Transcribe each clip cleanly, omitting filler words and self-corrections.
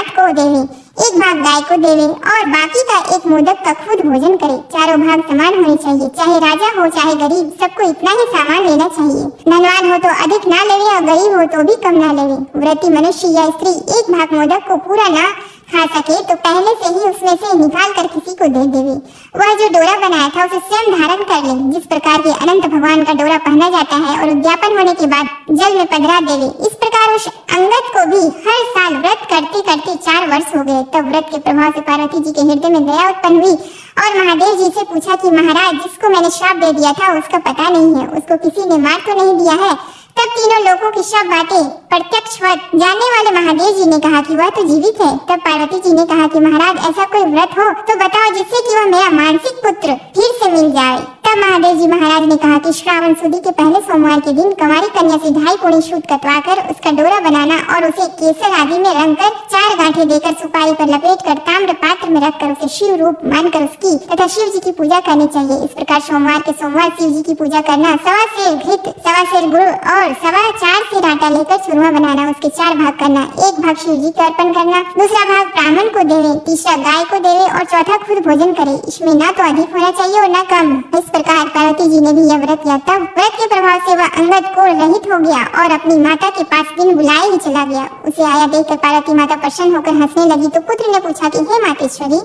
नाथ को देवे, एक भाग गाय को देवे और बाकी का एक मोदक का खुद भोजन करे। चारों भाग समान होने चाहिए, चाहे राजा हो चाहे गरीब, सबको इतना ही सामान लेना चाहिए। धनवान हो तो अधिक ना लेवे और गरीब हो तो भी कम ना लेवे। व्रती मनुष्य या स्त्री एक भाग मोदक को पूरा ना खा सके तो पहले से ही उसमें से निकाल कर किसी को दे देवे। वह जो डोरा बनाया था उसे स्वयं धारण कर ले, जिस प्रकार के अनंत भगवान का डोरा पहना जाता है, और उद्यापन होने के बाद जल में पधरा देवे। इस प्रकार उस अंगद को भी हर साल व्रत करते करते 4 वर्ष हो गए। तब व्रत के प्रभाव से पार्वती जी के हृदय में दया उत्पन्न हुई और महादेव जी से पूछा कि महाराज, जिसको मैंने श्राप दे दिया था उसका पता नहीं है, उसको किसी ने मार तो नहीं दिया है? तब तीनों लोगों की सब बातें प्रत्यक्ष जानने वाले महादेव जी ने कहा कि वह तो जीवित है। तब पार्वती जी ने कहा कि महाराज, ऐसा कोई व्रत हो तो बताओ जिससे कि वह मेरा मानसिक पुत्र फिर से मिल जाए। तब महादेव जी महाराज ने कहा कि श्रावण सुदी के पहले सोमवार के दिन कुंवारी कन्या से 2.5 पोणी सूत कटवा कर उसका डोरा बनाना और उसे केसर आदि में रंग कर 4 गांठें देकर सुपारी पर लपेट कर ताम्र पात्र में रखकर उसे शिव रूप मानकर उसकी तथा शिव जी की पूजा करनी चाहिए। इस प्रकार सोमवार के सोमवार शिव जी की पूजा करना, 1.25 सेर घृत, 1.25 सेर गुड़ और 4.25 सेर आटा लेकर चूरमा बनाना, उसके 4 भाग करना, एक भाग शिव जी को अर्पण करना, दूसरा भाग ब्राह्मण को देवे, तीसरा गाय को देवे और चौथा खुद भोजन करे। इसमें ना तो अधिक होना चाहिए और न कम। इस प्रकार पार्वती जी ने भी यह व्रत किया। तब व्रत के प्रभाव से वह अंगद को रहित हो गया और अपनी माता के पास दिन बुलाए ही चला गया। उसे आया देखकर पार्वती माता प्रसन्न होकर हंसने लगी तो पुत्र ने पूछा कि हे मातेश्वरी,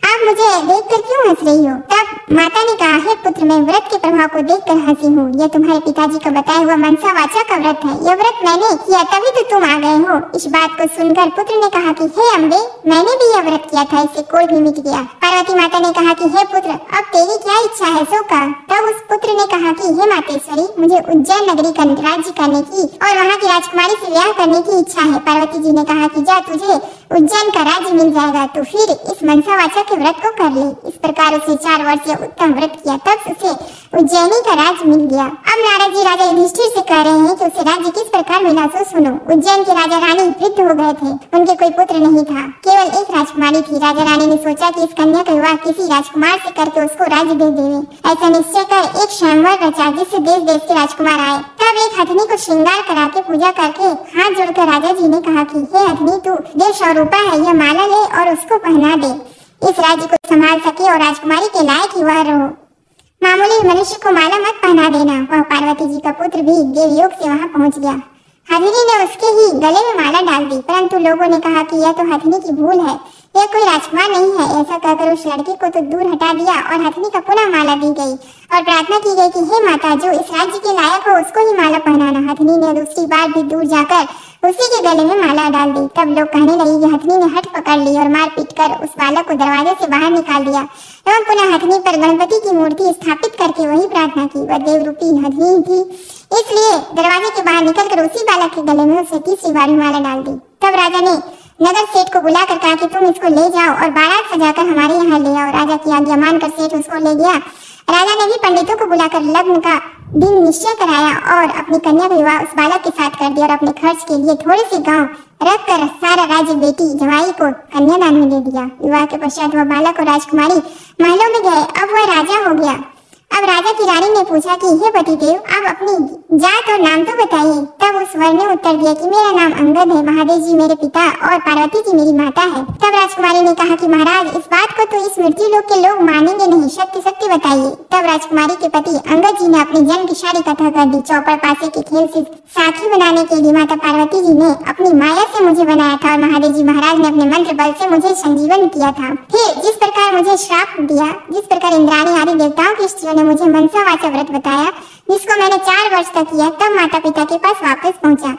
आप मुझे देखकर क्यों हंस रही हो? तब माता ने कहा, हे पुत्र, मैं व्रत के प्रभाव को देखकर हंसी हूँ। यह तुम्हारे पिताजी का बताया हुआ मनसा वाचा का व्रत है। यह व्रत मैंने किया तभी तो तुम आ गए हो। इस बात को सुनकर पुत्र ने कहा कि हे अम्बे, मैंने भी यह व्रत किया था, इससे कोई भी मिट गया। पार्वती माता ने कहा कि हे पुत्र, अब तेरी क्या इच्छा है सो कह। तब उस पुत्र ने कहा कि हे मातेश्वरी, मुझे उज्जैन नगरी का राज्य करने की और वहाँ की राजकुमारी से विवाह करने की इच्छा है। पार्वती जी ने कहा कि जा, तुझे उज्जैन का राज्य मिल जाएगा, तो फिर इस मनसा वाचा के व्रत को कर ले। इस प्रकार उसने 4 वर्ष उत्तम व्रत किया, तब उसे उज्जैनी का राज्य मिल गया। अब नारद जी राजा युधिष्ठिर से कह रहे हैं कि उसे राज्य किस प्रकार मिला सो सुनो। उज्जैन के राजा रानी वृद्ध हो गए थे, उनके कोई पुत्र नहीं था, केवल एक राजकुमारी थी। राजा रानी ने सोचा कि इस कन्या का विवाह किसी राजकुमार से करके उसको राज्य दे देवे। ऐसा निश्चय कर एक स्वयंवर रचा, जिससे देश देश के राजकुमार आए। तब एक हथनी को श्रृंगार करा के पूजा करके हाथ जोड़कर राजा जी ने कहा कि हे हथनी, तू देव स्वरूपा है, यह माला ले और उसको पहना दे। इस राज्य को संभाल सके और राजकुमारी के लायक ही वह रहो। मामूली मनुष्य को माला मत पहना देना। वह पार्वती जी का पुत्र भी देवयोग से वहाँ पहुँच गया। हथनी ने उसके ही गले में माला डाल दी, परंतु लोगों ने कहा कि यह तो हथनी की भूल है, यह कोई राजकुमार नहीं है। ऐसा कहकर उस लड़के को तो दूर हटा दिया और हथनी का पुनः माला दी गई और प्रार्थना की गई कि हे माता, जो इस राज्य के लायक हो उसको ही माला पहनाना। हथनी ने दूसरी बार भी दूर जाकर उसी के गले में माला डाल दी। तब लोग कहने लगे कि हथनी ने हट पकड़ ली और मार पीट कर उस बालक को दरवाजे से बाहर निकाल दिया एवं पुनः हथनी पर गणपति की मूर्ति स्थापित करके वही प्रार्थना की। वह देव रूपी हथनी थी, इसलिए दरवाजे के बाहर निकलकर उसी बालक के गले में उसे तीसरी बार माला डाल दी। तब राजा ने नगर सेठ को बुलाकर कहा कि तुम इसको ले जाओ और बारात सजाकर हमारे यहाँ ले आओ। राजा की आज्ञा मानकर सेठ उसको ले गया। राजा ने भी पंडितों को बुलाकर लग्न का दिन निश्चय कराया और अपनी कन्या का विवाह उस बालक के साथ कर दिया और अपने खर्च के लिए थोड़े से गांव रखकर सारा राज्य बेटी जवाई को कन्यादान में दे दिया। विवाह के पश्चात वह बालक और राजकुमारी महलों में गए। अब वह राजा हो गया। अब राजा की रानी ने पूछा कि हे पतिदेव, आप अपनी जात और नाम तो बताइए। तब उस वर ने उत्तर दिया कि मेरा नाम अंगद है, महादेव जी मेरे पिता और पार्वती जी मेरी माता है। तब राजकुमारी ने कहा कि महाराज, इस बात को तो इस मृत्यु लोक के लोग मानेंगे नहीं, सत्य सत्य बताइए। तब राजकुमारी के पति अंगद जी ने अपनी जन्म की सारी कथा कर दी। चौपड़ पासे के खेल से साखी बनाने के लिए माता पार्वती जी ने अपनी माया से मुझे बनाया था और महादेव जी महाराज ने अपने मंत्र बल से मुझे संजीवन किया था। फिर जिस प्रकार मुझे श्राप दिया, जिस प्रकार इंद्राणी आदि देवताओं की स्त्रियों ने मुझे मनसा वाचा व्रत बताया, जिसको मैंने 4 वर्ष तक किया, तब माता पिता के पास वापस पहुंचा।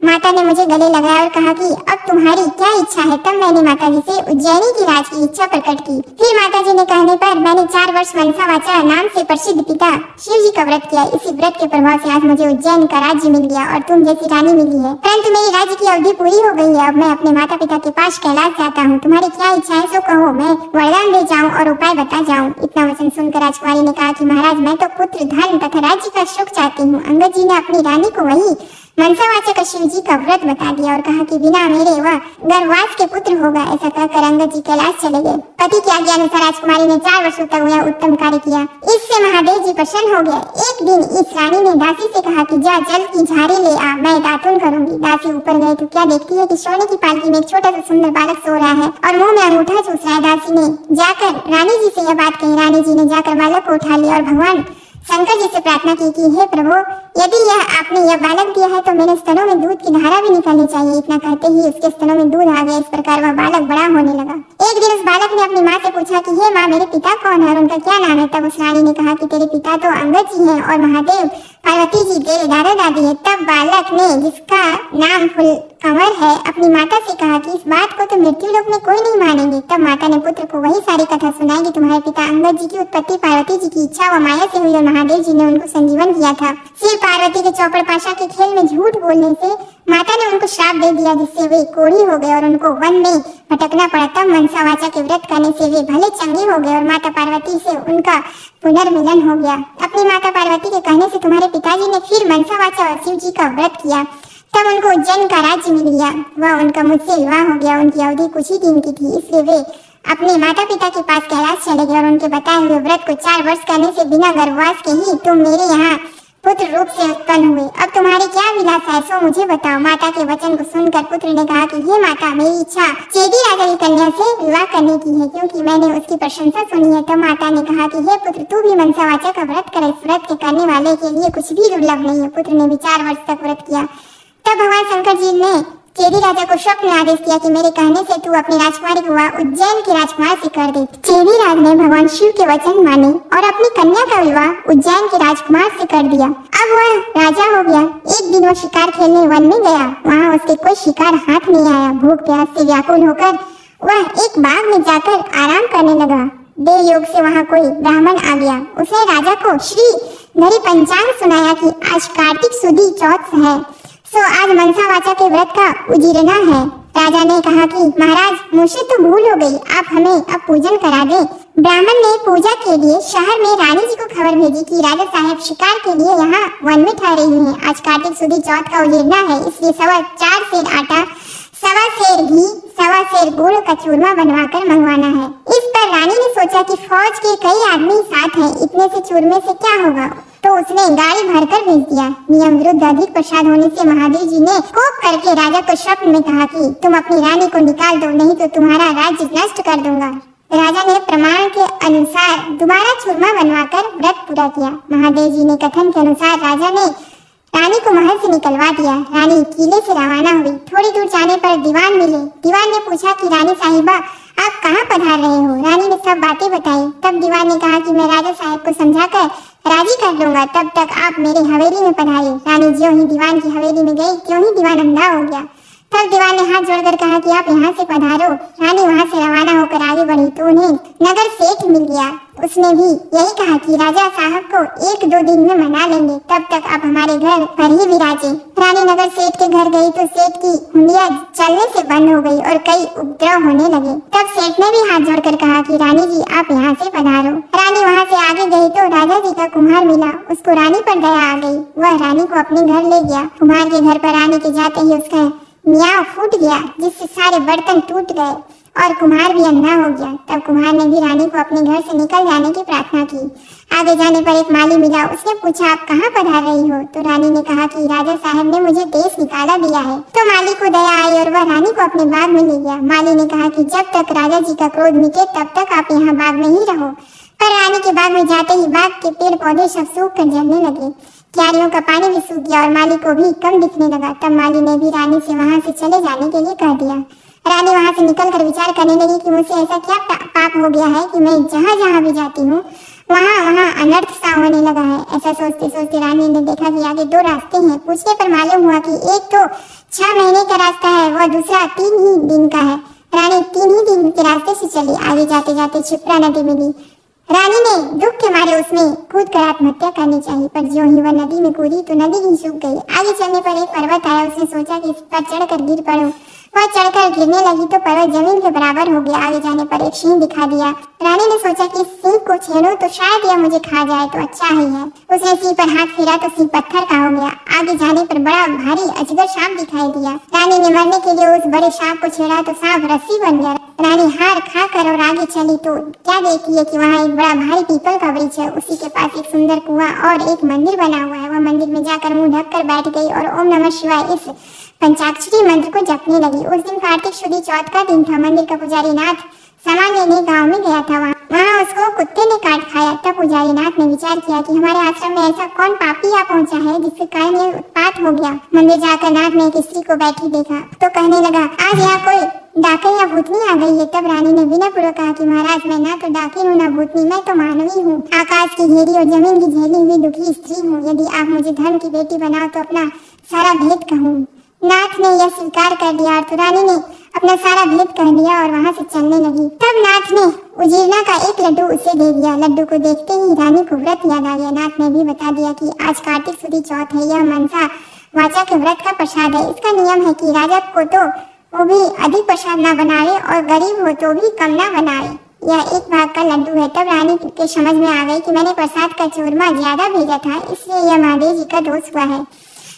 माता ने मुझे गले लगाया और कहा कि अब तुम्हारी क्या इच्छा है। तब मैंने माता जी से उज्जैनी की राज की इच्छा प्रकट की। फिर माता जी ने कहने पर मैंने 4 वर्ष मनसा वाचा नाम से प्रसिद्ध पिता शिव जी का व्रत किया। इसी व्रत के प्रभाव से आज मुझे उज्जैन का राज्य मिल गया और तुम जैसी रानी मिली है। परंतु मेरी राज्य की अवधि पूरी हो गई है। अब मैं अपने माता पिता के पास कैलाश जाता हूँ। तुम्हारी क्या इच्छा है सो कहो, मैं वरदान दे जाऊँ और उपाय बता जाऊँ। इतना वचन सुनकर राजकुमारी ने कहा कि महाराज, मैं तो पुत्र, धन तथा राज्य का सुख चाहती हूँ। अंगद जी ने अपनी रानी को वही मनसावाचक शिव जी का व्रत बता दिया और कहा कि बिना मेरे वह गर्भवास के पुत्र होगा। ऐसा कहकर अंगद जी कैलाश चले गए। पति की आज्ञा अनुसार राजकुमारी ने 4 वर्षों तक यह उत्तम कार्य किया। इससे महादेव जी प्रसन्न हो गए। एक दिन इस रानी ने दासी से कहा कि जा जल की झाड़ी ले आ, मैं दातुन करूंगी। दासी ऊपर गए तो क्या देखती है कि सोने की पालकी में एक छोटा सा सुंदर बालक सो रहा है और मुंह में अंगूठा चूस रहा है। दासी ने जाकर रानी जी से यह बात कही। रानी जी ने जाकर बालक को उठा लिया और भगवान शंकर जी से प्रार्थना की कि हे प्रभु, यदि यह आपने यह बालक दिया है तो मेरे स्तनों में दूध की धारा भी निकलनी चाहिए। इतना कहते ही उसके स्तनों में दूध आ गया। इस प्रकार वह बालक बड़ा होने लगा। एक दिन उस बालक ने अपनी माँ से पूछा कि हे माँ, मेरे पिता कौन है और उनका क्या नाम है। तब उस रानी ने कहा कि तेरे पिता तो अंगद जी हैं और महादेव पार्वती जी तेरे दादा दादी है। तब बालक ने, जिसका नाम फुलकंवर है, अपनी माता से कहा कि इस बात को तो मृत्यु लोक में कोई नहीं मानेंगे। तब माता ने पुत्र को वही सारी कथा सुनाई कि तुम्हारे पिता अंगद जी की उत्पत्ति पार्वती जी की इच्छा व माया से हुई और महादेव जी ने उनको संजीवन किया था। शिव पार्वती के चौपड़ पाशा के खेल में झूठ बोलने से माता ने उनको श्राप दे दिया, जिससे वे कोढ़ी हो गए और उनको वन में भटकना पड़ा। तब मनसावाचा के व्रत करने से वे भले चंगे हो गए और माता पार्वती से उनका पुनर्मिलन हो गया। अपनी माता पार्वती के कहने से तुम्हारे पिताजी ने फिर मनसावाचा और शिव जी का व्रत किया। तब उनको उज्जैन का राज्य मिल गया। वह उनका मुझसे विवाह हो गया। उनकी अवधि कुछ ही दिन की थी, इसलिए वे अपने माता पिता के पास कैलाश चले गए और उनके बताए हुए व्रत को 4 वर्ष करने से बिना गर्भवास के ही तुम मेरे यहाँ पुत्र रूप से उत्पन्न हुए। अब तुम्हारी क्या विलासा है, सो मुझे बताओ। माता के वचन को सुनकर पुत्र ने कहा कि हे माता, मेरी इच्छा चेदी राजा की कन्या से विवाह करने की है, क्योंकि मैंने उसकी प्रशंसा सुनी है। तब माता ने कहा कि हे पुत्र, तू भी मनसावाचा का व्रत कर। इस व्रत के करने वाले के लिए कुछ भी दुर्लभ नहीं है। पुत्र ने भी 4 वर्ष तक व्रत किया। तब भगवान शंकर जी ने चेदी राजा को स्वप्न में आदेश दिया कि मेरे कहने से तू अपनी राजकुमारी को विवाह उज्जैन के राजकुमार से कर दे। चेदी राज ने भगवान शिव के वचन माने और अपनी कन्या का विवाह उज्जैन के राजकुमार से कर दिया। अब वह राजा हो गया। एक दिन वह शिकार खेलने वन में गया। वहाँ उसके कोई शिकार हाथ नहीं आया। भूख प्यास से व्याकुल होकर वह एक बाग में जाकर आराम करने लगा। देव योग से वहाँ कोई ब्राह्मण आ गया। उसने राजा को श्री धरी पंचांग सुनाया कि आज कार्तिक सुदी चौथ है, सो आज मनसावाचा के व्रत का उजीरना है। राजा ने कहा कि महाराज, मुझसे तो भूल हो गई, आप हमें अब पूजन करा दें। ब्राह्मण ने पूजा के लिए शहर में रानी जी को खबर भेजी कि राजा साहब शिकार के लिए यहाँ वन में ठहरे हुए हैं। आज कार्तिक सुदी चौथ का उजीरना है, इसलिए 4.25 सेर आटा, 1.25 सेर घी, 1.25 सेर गुड़ का चूरमा बनवाकर मंगवाना है। इस पर रानी ने सोचा कि फौज के कई आदमी साथ हैं, इतने से चूरमे से क्या होगा, तो उसने गाड़ी भरकर भेज दिया। नियम विरुद्ध अधिक प्रसाद होने से महादेव जी ने कोप करके राजा को स्वप्न में कहा कि तुम अपनी रानी को निकाल दो, नहीं तो तुम्हारा राज्य नष्ट कर दूंगा। राजा ने प्रमाण के अनुसार दोबारा चूरमा बनवाकर व्रत पूरा किया। महादेव जी ने कथन के अनुसार राजा ने रानी को महल से निकलवा दिया। रानी किले से रवाना हुई। थोड़ी दूर जाने पर दीवान मिले। दीवान ने पूछा कि रानी साहिबा, आप कहाँ पधार रहे हो। रानी ने सब बातें बताई। तब दीवान ने कहा कि मैं राजा साहब को समझाकर राजी कर लूंगा, तब तक आप मेरे हवेली में पधारिए। रानी ज्यों ही दीवान की हवेली में गई, त्यों ही दीवान अंधा हो गया। तब दीवान ने हाथ जोड़कर कहा कि आप यहाँ से पधारो। रानी वहाँ से रवाना होकर आगे बढ़ी तो उन्हें नगर सेठ मिल गया। उसने भी यही कहा कि राजा साहब को 1-2 दिन में मना लेंगे, तब तक आप हमारे घर पर ही विराजे। रानी नगर सेठ के घर गई तो सेठ की हुंडिया चलने से बंद हो गई और कई उपद्रव होने लगे। तब सेठ ने भी हाथ जोड़कर कहा कि रानी जी, आप यहाँ से पधारो। रानी वहाँ से आगे गई तो राजा जी का कुम्हार मिला। उसको रानी पर दया आ गई। वह रानी को अपने घर ले गया। कुम्हार के घर पर रानी के जाते ही उसका मियाँ फूट गया, जिससे सारे बर्तन टूट गए और कुम्हार भी अंधा हो गया। तब कुम्हार ने भी रानी को अपने घर से निकल जाने की प्रार्थना की। आगे जाने पर एक माली मिला। उसने पूछा, आप कहाँ पधार रही हो। तो रानी ने कहा कि राजा साहब ने मुझे देश निकाला दिया है। तो माली को दया आई और वह रानी को अपने बाग में ले गया। माली ने कहा कि जब तक राजा जी का क्रोध मिटे तब तक आप यहाँ बाग में ही रहो। पर रानी के बाग में जाते ही बाग के पेड़ पौधे सब सूख कर जलने लगे। क्यारियों का पानी भी सूख गया और माली को भी कम दिखने लगा। तब माली ने भी रानी से वहाँ से चले जाने के लिए कह दिया। रानी वहाँ से निकलकर विचार करने लगी कि मुझसे ऐसा क्या पाप हो गया है कि मैं जहाँ जहाँ भी जाती हूँ वहाँ अनर्थ सा होने लगा है। ऐसा सोचते सोचते रानी ने देखा कि आगे 2 रास्ते हैं। पूछने पर मालूम हुआ कि एक तो 6 महीने का रास्ता है, वह दूसरा 3 ही दिन का है। रानी 3 ही दिन के रास्ते से चली। आगे जाते जाते क्षिप्रा नदी मिली। रानी ने दुख के मारे उसमें कूद कर आत्महत्या करनी चाहिए, पर ज्यों ही वह नदी में कूदी तो नदी ही सूख गई। आगे चलने पर एक पर्वत आया। उसने सोचा कि इस पर चढ़कर गिर पड़ो, वह चढ़कर गिरने लगी तो पर्वत जमीन के बराबर हो गया। आगे जाने पर एक सिंह दिखा दिया। रानी ने सोचा कि सिंह को छेड़ूं तो शायद यह मुझे खा जाए तो अच्छा ही है। उसने सिंह पर हाथ फेरा तो सिंह पत्थर का हो गया। आगे जाने पर बड़ा भारी अजगर सांप दिखाई दिया। रानी ने मरने के लिए उस बड़े सांप को छेड़ा तो सांप रस्सी बन गया। रानी हार खाकर और आगे चली तो क्या देखती है कि वहाँ एक बड़ा भारी पीपल का वृक्ष है। उसी के पास एक सुंदर कुआं और एक मंदिर बना हुआ है। वह मंदिर में जाकर मुंह ढककर बैठ गई और ओम नमः शिवाय इस पंचाक्षरी मंत्र को जपने लगी। उस दिन कार्तिक शुद्ध चौथ का दिन था। मंदिर का पुजारी नाथ सामान लेने गांव में गया था। वहाँ उसको कुत्ते ने काट खाया। तब पुजारी नाथ ने विचार किया कि हमारे आश्रम में ऐसा कौन पापी आ पहुँचा है जिसके कारण ये उत्पात हो गया। मंदिर जाकर नाथ ने एक स्त्री को बैठी देखा तो कहने लगा, आज यहाँ कोई डाकिन या भूतनी आ गई है। तब रानी ने विनय पूर्वक कहा कि महाराज, मैं ना तो डाकिन हूँ ना भूतनी, मैं तो मानवी हूँ, आकाश की घेरी और जमीन की झेली हुई दुखी स्त्री हूँ। यदि आप मुझे धर्म की बेटी बनाओ तो अपना सारा भेद कहूँ। नाथ ने यह स्वीकार कर लिया और रानी ने अपना सारा भेद कह दिया और वहाँ से चलने लगी। तब नाथ ने उजीरना का एक लड्डू उसे दे दिया। लड्डू को देखते ही रानी को व्रत याद आ गया। नाथ ने भी बता दिया कि आज कार्तिक शुद्ध चौथ है। यह मनसा वाचा के व्रत का प्रसाद है। इसका नियम है कि राजा को तो वो भी अधिक प्रसाद न बनावे और गरीब हो तो भी कम न बनावे। यह एक भाग का लड्डू है। तब रानी के समझ में आ गई कि मैंने प्रसाद का चूरमा ज्यादा भेजा था, इसलिए यह महादेव जी का दोष हुआ है।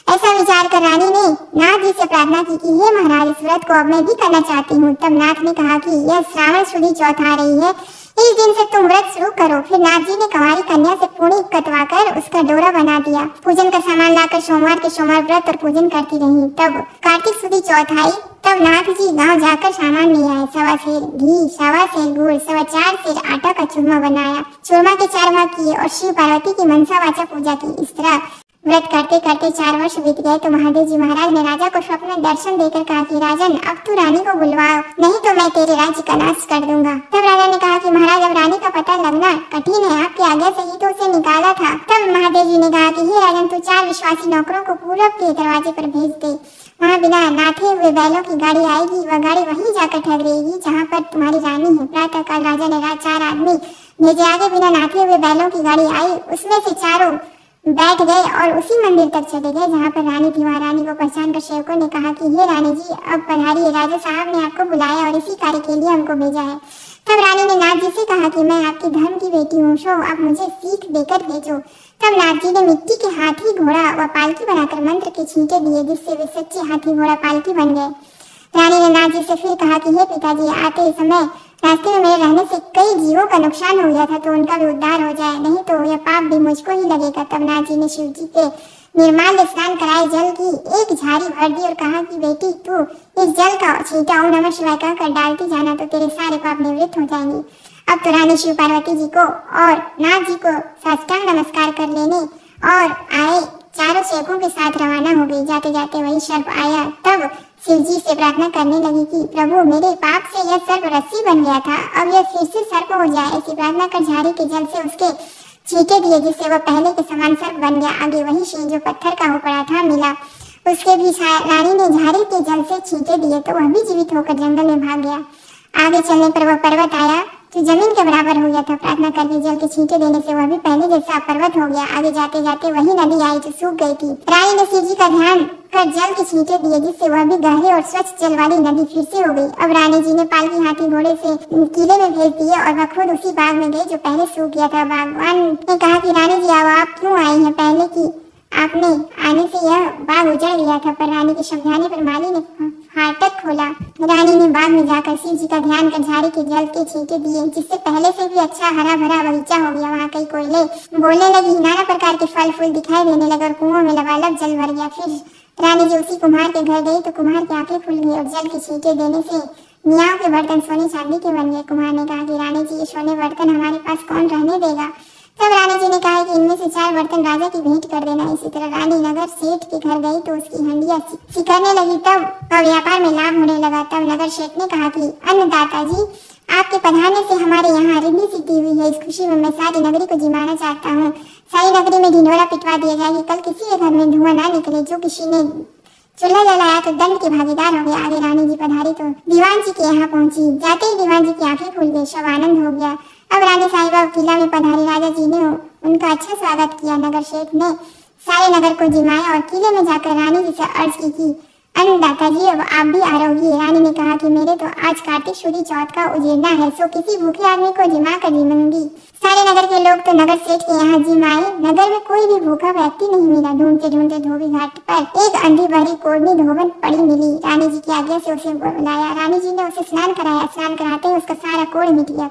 ऐसा विचार कर रानी ने नाथ जी से प्रार्थना की कि हे महाराज, इस व्रत को अब मैं भी करना चाहती हूँ। तब नाथ ने कहा कि यह श्रावण शुद्ध चौथ आ रही है, इस दिन से तुम व्रत शुरू करो। फिर नाथ जी ने कुंवारी कन्या से पूरी कटवाकर उसका डोरा बना दिया। पूजन का सामान लाकर सोमवार के सोमवार व्रत और पूजन करती रही। तब कार्तिक शुद्ध चौथ आई। तब नाथ जी गांव जाकर सामान ले आए। 1.25 सेर घी, 1.25 सेर गुड़, 4.25 सेर आटा का चूरमा बनाया। चूरमा के 4 भाग किए और शिव पार्वती की मनसा वाचा पूजा की। इस तरह व्रत करते करते 4 वर्ष बीत गए तो महादेव जी महाराज ने राजा को स्वप्न में दर्शन देकर कहा कि राजन, अब तू रानी को बुलवाओ, नहीं तो मैं तेरे राज्य का नाश कर दूंगा। तब राजा ने कहा कि महाराज, अब रानी का पता लगना कठिन है, आपकी आज्ञा से ही तो उसे निकाला था। तब महादेव जी ने कहा कि हे राजन, तू 4 विश्वासी नौकरों को पूरब के दरवाजे पर भेज दे। वहाँ बिना नाथे हुए बैलों की गाड़ी आएगी। वह गाड़ी वहीं जाकर ठहरेगी जहाँ पर तुम्हारी रानी है। प्रातः काल राजा ने 4 आदमी भेजे। आगे बिना नाथे हुए बैलों की गाड़ी आई, उसमें से चारों बैठ गए और उसी मंदिर तक चले गए जहाँ पर रानी थी। वहाँ रानी को पहचान कर सेवकों ने कहा कि हे रानी जी, अब पधारिए, राजा साहब ने आपको बुलाया और इसी कार्य के लिए हमको भेजा है। तब रानी ने नाथ जी से कहा कि मैं आपकी धर्म की बेटी हूँ, सो आप मुझे सीख देकर भेजो। तब नाथ जी ने मिट्टी के हाथी घोड़ा व पालकी बनाकर मंत्र के छींटे दिए, जिससे वे सच्चे हाथी घोड़ा पालकी बन गए। रानी ने नाथ जी से फिर कहा कि हे पिताजी, आते समय रास्ते में मेरे रहने से कई जीवों का नुकसान हो गया था, तो उनका भी उद्धार हो जाए, नहीं तो यह पाप भी मुझको ही लगेगा। तब नाथ जी ने शिव जी के निर्माल स्नान कराए, जल की एक झाड़ी भर दी और कहा कि बेटी, तू इस जल का छींटा ओम नमः शिवाय कहकर डालती जाना तो तेरे सारे पाप निवृत्त हो जाएंगे। अब तो रानी शिव पार्वती जी को और नाथ जी को साष्टांग नमस्कार कर लेने और आए 4 सेवकों के साथ रवाना हो गई। जाते जाते वही सर्प आया। तब शिव जी से प्रार्थना करने लगी कि प्रभु, मेरे पाप से यह सर्प रस्सी बन गया था, अब यह फिर से सर्प हो जाए। ऐसी प्रार्थना कर झाड़ी के जल से उसके छींटे दिए, जिससे वह पहले के समान सर्प बन गया। आगे वही सिंह जो पत्थर का हो पड़ा था मिला, उसके भी रानी ने झाड़ी के जल से छींटे दिए तो वह भी जीवित होकर जंगल में भाग गया। आगे चलने पर वह पर्वत आया जो जमीन के बराबर हो गया था। प्रार्थना करके जल के छींटे देने से वह भी पहले जैसा पर्वत हो गया। आगे जाते जाते वही नदी आई जो सूख गई थी। रानी ने शिव जी का ध्यान कर जल के छींटे दिए, जिससे वह भी गहरे और स्वच्छ जल वाली नदी फिर से हो गई। अब रानी जी ने पालकी हाथी घोड़े से किले में भेज दिए और वह खुद उसी बाग में गई जो पहले सूख गया था। बागवान ने कहा कि रानी जी, अब आप क्यों आई हैं? पहले की आपने आने से यह बाग उजड़ गया था। पर रानी के समझाने पर माली ने फाटक खोला। रानी ने बाग में जाकर शिव जी का ध्यान कर झाड़ी के जल के छींटे दिए, जिससे पहले से भी अच्छा हरा भरा बगीचा हो गया। वहाँ कई कोयले बोलने लगी, नाना प्रकार के फल फूल दिखाई देने लगे और कुओं में लबालब जल भर गया। फिर रानी जी उसी कुम्हार के घर गई तो कुम्हार की आंखें खुल गई और जल के छींटे देने से नियाओं के बर्तन सोने चांदी के बन गए। कुम्हार ने कहा कि रानी जी, ये सोने बर्तन हमारे पास कौन रहने देगा? तब रानी जी ने कहा कि इनमें से 4 बर्तन राजा की भेंट कर देना। इसी तरह रानी नगर सेठ के घर गई तो उसकी हंडिया सिकरने लगी। तब व्यापार में लाभ होने लगा। तब नगर सेठ ने कहा कि अन्नदाता जी, आपके पधारने से हमारे यहाँ रिद्धि सिद्धि हुई है। इस खुशी में मैं सारी नगरी को जिमाना चाहता हूँ। सारी नगरी में ढिंढोरा पिटवा दिया जाए कि कल किसी के घर में धुआं ना निकले। जो किसी ने चूल्हा जलाया तो दंड के भागीदार हो गया। आगे रानी जी पधारी तो दीवान जी के यहाँ पहुंची। जाते ही दीवान जी की आंखें खुल गई, सब आनंद हो गया। अब रानी साहिबा किला में पधारी। राजा जी ने उनका अच्छा स्वागत किया। नगर शेठ ने सारे नगर को जिमाया और किले में जाकर रानी जी से अर्ज की कि अन्नदाता जी, अब आप भी आरोगी। रानी ने कहा कि मेरे तो आज कार्तिक शुद्ध चौथ का उजेड़ना है, सो किसी भूखे आदमी को जिमा कर जीमूंगी। सारे नगर के लोग तो नगर सेठ के यहाँ जिम आए। नगर में कोई भी भूखा व्यक्ति नहीं मिला। ढूंढते ढूंढते धोबी घाट पर एक अंधी बहरी कोढ़नी धोबन पड़ी मिली। रानी जी की आज्ञा से उसे बुलाया। रानी जी ने उसे स्नान कराया। स्नान कराते ही उसका सारा कोढ़ मिट गया।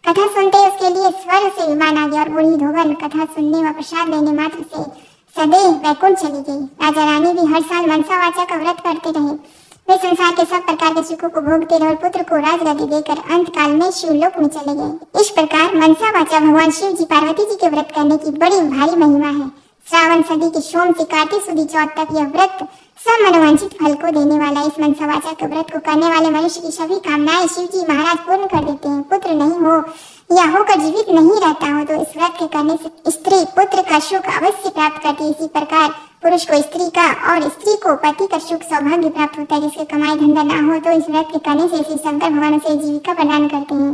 कथा सुनते ही उसके लिए स्वर्ग से विमान आ गया और बूढ़ी धोबन कथा सुनने व प्रसाद लेने मात्र से सदैव वैकुंठ चली गई। राजा रानी भी हर साल मनसा वाचा का व्रत करते रहे। वे संसार के सब प्रकार के सुखों को भोगते रहे और पुत्र को राजगद्दी देकर अंत काल में शिवलोक में चले गए। इस प्रकार मनसा वाचा भगवान शिव जी पार्वती जी के व्रत करने की बड़ी भारी महिमा है। श्रावण सदी के सोम से कार्तिक शुद्ध चौथ तक यह व्रत सब मनोवांछित फल को देने वाला। इस मनसा वाचा के व्रत को करने वाले मनुष्य की सभी कामनाएं शिव जी महाराज पूर्ण कर देते हैं। पुत्र नहीं हो या होकर जीवित नहीं रहता हो तो इस व्रत के करने से स्त्री पुत्र का सुख अवश्य प्राप्त करती है। इसी प्रकार पुरुष को स्त्री का और स्त्री को पति का सुख सौभाग्य प्राप्त होता है। जिसके कमाई धंधा ना हो तो इस व्रत के करने से श्री शंकर भगवान उसे जीविका प्रदान करते हैं।